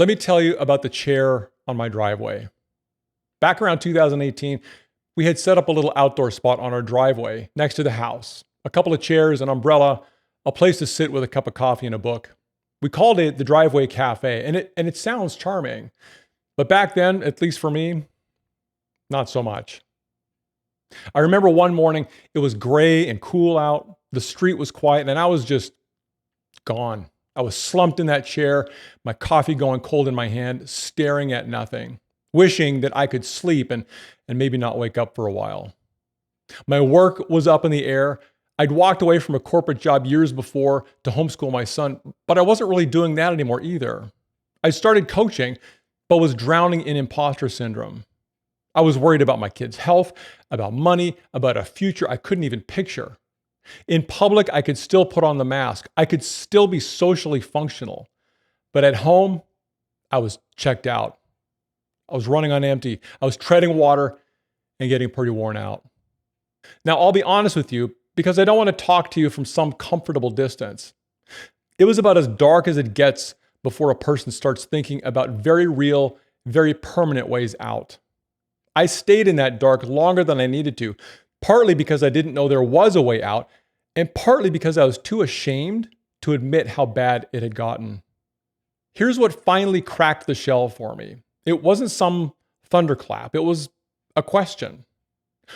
Let me tell you about the chair on my driveway. Back around 2018, we had set up a little outdoor spot on our driveway next to the house. A couple of chairs, an umbrella, a place to sit with a cup of coffee and a book. We called it the Driveway Cafe, and it sounds charming. But back then, at least for me, not so much. I remember one morning, it was gray and cool out. The street was quiet, and I was just gone. I was slumped in that chair, my coffee going cold in my hand, staring at nothing, wishing that I could sleep and maybe not wake up for a while. My work was up in the air. I'd walked away from a corporate job years before to homeschool my son, but I wasn't really doing that anymore either. I started coaching, but was drowning in imposter syndrome. I was worried about my kids' health, about money, about a future I couldn't even picture. In public, I could still put on the mask. I could still be socially functional. But at home, I was checked out. I was running on empty. I was treading water and getting pretty worn out. Now, I'll be honest with you because I don't want to talk to you from some comfortable distance. It was about as dark as it gets before a person starts thinking about very real, very permanent ways out. I stayed in that dark longer than I needed to, partly because I didn't know there was a way out, and partly because I was too ashamed to admit how bad it had gotten. Here's what finally cracked the shell for me. It wasn't some thunderclap, it was a question.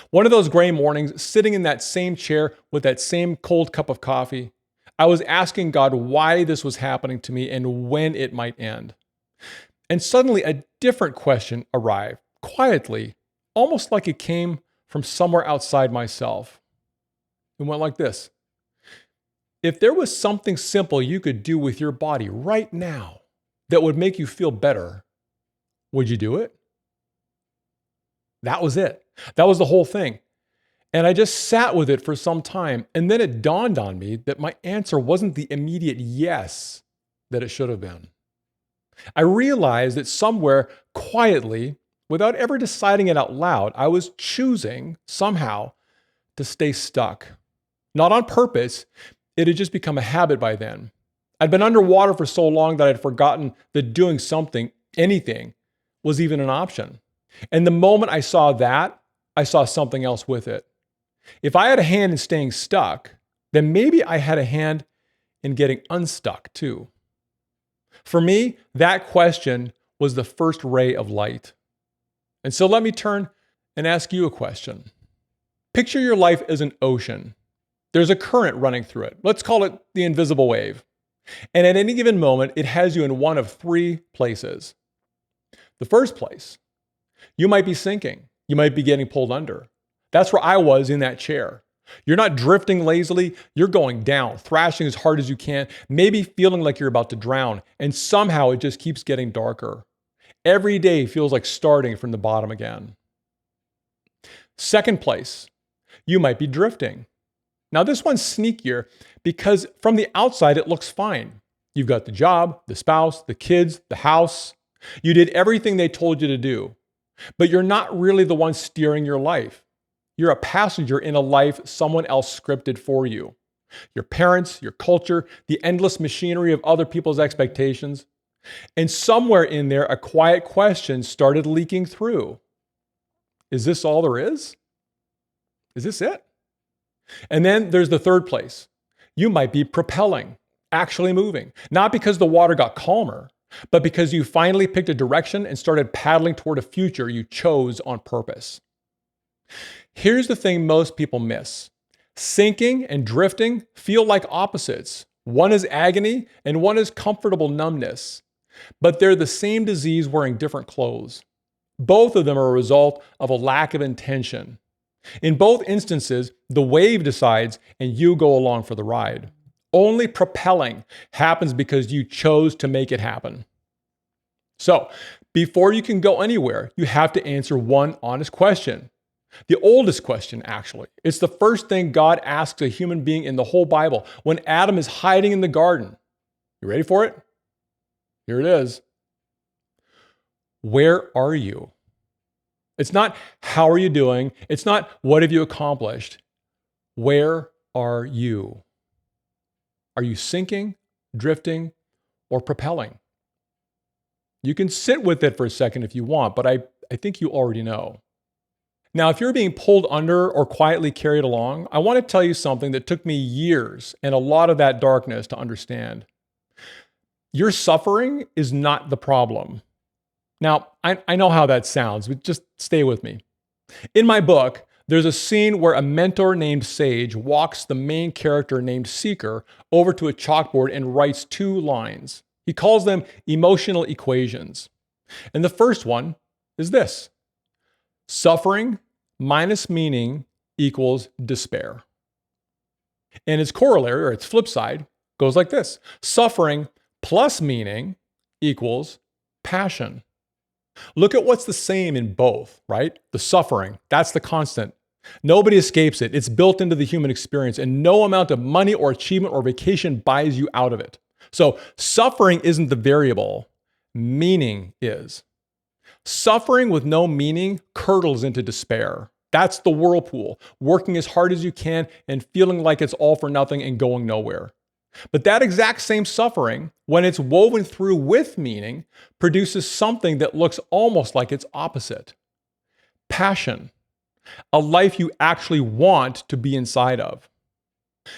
One of those gray mornings, sitting in that same chair with that same cold cup of coffee, I was asking God why this was happening to me and when it might end. And suddenly a different question arrived, quietly, almost like it came from somewhere outside myself. It went like this. If there was something simple you could do with your body right now that would make you feel better, would you do it? That was it. That was the whole thing. And I just sat with it for some time. And then it dawned on me that my answer wasn't the immediate yes that it should have been. I realized that somewhere quietly, without ever deciding it out loud, I was choosing somehow to stay stuck. Not on purpose, it had just become a habit by then. I'd been underwater for so long that I'd forgotten that doing something, anything, was even an option. And the moment I saw that, I saw something else with it. If I had a hand in staying stuck, then maybe I had a hand in getting unstuck too. For me, that question was the first ray of light. And so let me turn and ask you a question. Picture your life as an ocean. There's a current running through it. Let's call it the invisible wave. And at any given moment, it has you in one of three places. The first place, you might be sinking. You might be getting pulled under. That's where I was in that chair. You're not drifting lazily. You're going down, thrashing as hard as you can, maybe feeling like you're about to drown. And somehow it just keeps getting darker. Every day feels like starting from the bottom again. Second place, you might be drifting. Now, this one's sneakier because from the outside, it looks fine. You've got the job, the spouse, the kids, the house. You did everything they told you to do, but you're not really the one steering your life. You're a passenger in a life someone else scripted for you. Your parents, your culture, the endless machinery of other people's expectations. And somewhere in there, a quiet question started leaking through. Is this all there is? Is this it? And then there's the third place. You might be propelling, actually moving, not because the water got calmer, but because you finally picked a direction and started paddling toward a future you chose on purpose. Here's the thing most people miss. Sinking and drifting feel like opposites. One is agony and one is comfortable numbness, but they're the same disease wearing different clothes. Both of them are a result of a lack of intention. In both instances, the wave decides and you go along for the ride. Only propelling happens because you chose to make it happen. So, before you can go anywhere, you have to answer one honest question. The oldest question, actually. It's the first thing God asks a human being in the whole Bible when Adam is hiding in the garden. You ready for it? Here it is. Where are you? It's not how are you doing? It's not what have you accomplished? Where are you? Are you sinking, drifting, or propelling? You can sit with it for a second if you want, but I think you already know. Now, if you're being pulled under or quietly carried along, I want to tell you something that took me years and a lot of that darkness to understand. Your suffering is not the problem. Now, I know how that sounds, but just stay with me. In my book, there's a scene where a mentor named Sage walks the main character named Seeker over to a chalkboard and writes 2 lines. He calls them emotional equations. And the first one is this: suffering minus meaning equals despair. And its corollary, or its flip side, goes like this: suffering plus meaning equals passion. Look at what's the same in both, right? The suffering, that's the constant. Nobody escapes it. It's built into the human experience, and no amount of money or achievement or vacation buys you out of it. So suffering isn't the variable, meaning is. Suffering with no meaning curdles into despair. That's the whirlpool, working as hard as you can and feeling like it's all for nothing and going nowhere. But that exact same suffering, when it's woven through with meaning, produces something that looks almost like its opposite: passion, a life you actually want to be inside of.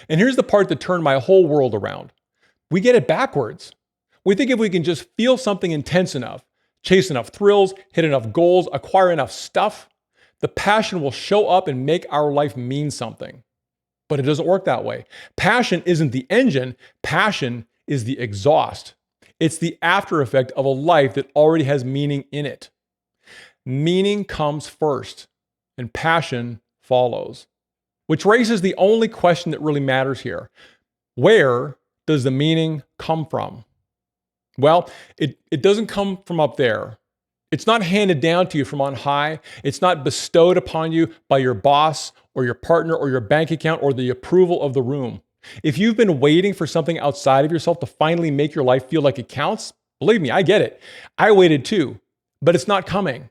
And here's the part that turned my whole world around. We get it backwards. We think if we can just feel something intense enough, chase enough thrills, hit enough goals, acquire enough stuff, the passion will show up and make our life mean something. But it doesn't work that way. Passion isn't the engine, passion is the exhaust. It's the after effect of a life that already has meaning in it. Meaning comes first, and passion follows. Which raises the only question that really matters here: where does the meaning come from? Well, it doesn't come from up there. It's not handed down to you from on high. It's not bestowed upon you by your boss or your partner or your bank account or the approval of the room. If you've been waiting for something outside of yourself to finally make your life feel like it counts, believe me, I get it. I waited too, but it's not coming.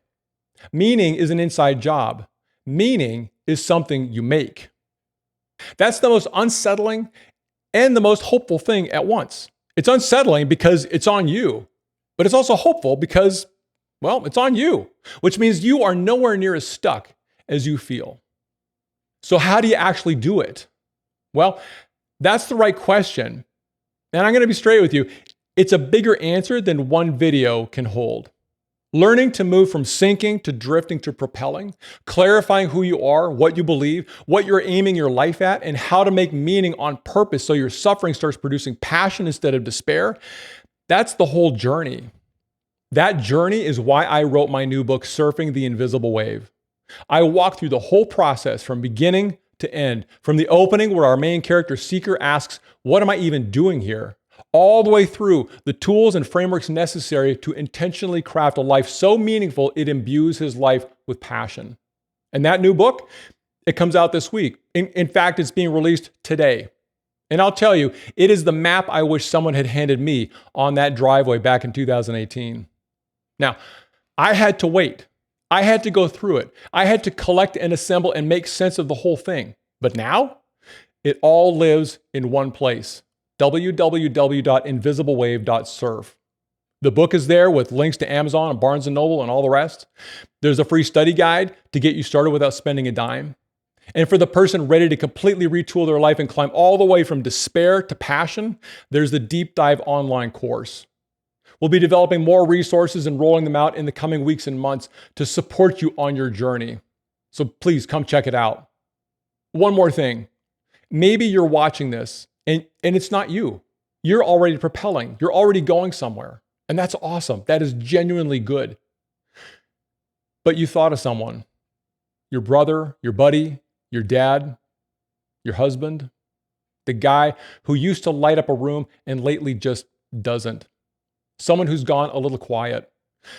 Meaning is an inside job. Meaning is something you make. That's the most unsettling and the most hopeful thing at once. It's unsettling because it's on you, but it's also hopeful because, well, it's on you, which means you are nowhere near as stuck as you feel. So how do you actually do it? Well, that's the right question. And I'm going to be straight with you. It's a bigger answer than one video can hold. Learning to move from sinking to drifting to propelling, clarifying who you are, what you believe, what you're aiming your life at, and how to make meaning on purpose so your suffering starts producing passion instead of despair. That's the whole journey. That journey is why I wrote my new book, Surfing the Invisible Wave. I walk through the whole process from beginning to end, from the opening where our main character Seeker asks, "What am I even doing here?" all the way through the tools and frameworks necessary to intentionally craft a life so meaningful it imbues his life with passion. And that new book, it comes out this week. In fact, it's being released today. And I'll tell you, it is the map I wish someone had handed me on that driveway back in 2018. Now, I had to wait. I had to go through it. I had to collect and assemble and make sense of the whole thing. But now, it all lives in one place: www.invisiblewave.surf. The book is there with links to Amazon and Barnes & Noble and all the rest. There's a free study guide to get you started without spending a dime. And for the person ready to completely retool their life and climb all the way from despair to passion, there's the deep dive online course. We'll be developing more resources and rolling them out in the coming weeks and months to support you on your journey. So please come check it out. One more thing. Maybe you're watching this and it's not you. You're already propelling. You're already going somewhere. And that's awesome. That is genuinely good. But you thought of someone, your brother, your buddy, your dad, your husband, the guy who used to light up a room and lately just doesn't. Someone who's gone a little quiet.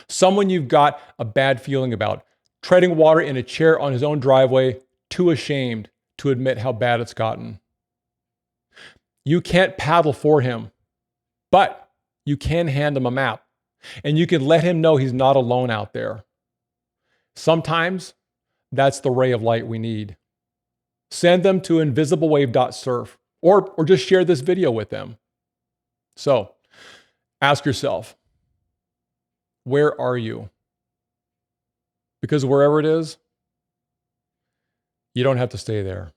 Someone you've got a bad feeling about, treading water in a chair on his own driveway, too ashamed to admit how bad it's gotten. You can't paddle for him, but you can hand him a map, and you can let him know he's not alone out there. Sometimes that's the ray of light we need. Send them to invisiblewave.surf or just share this video with them. So ask yourself, where are you? Because wherever it is, you don't have to stay there.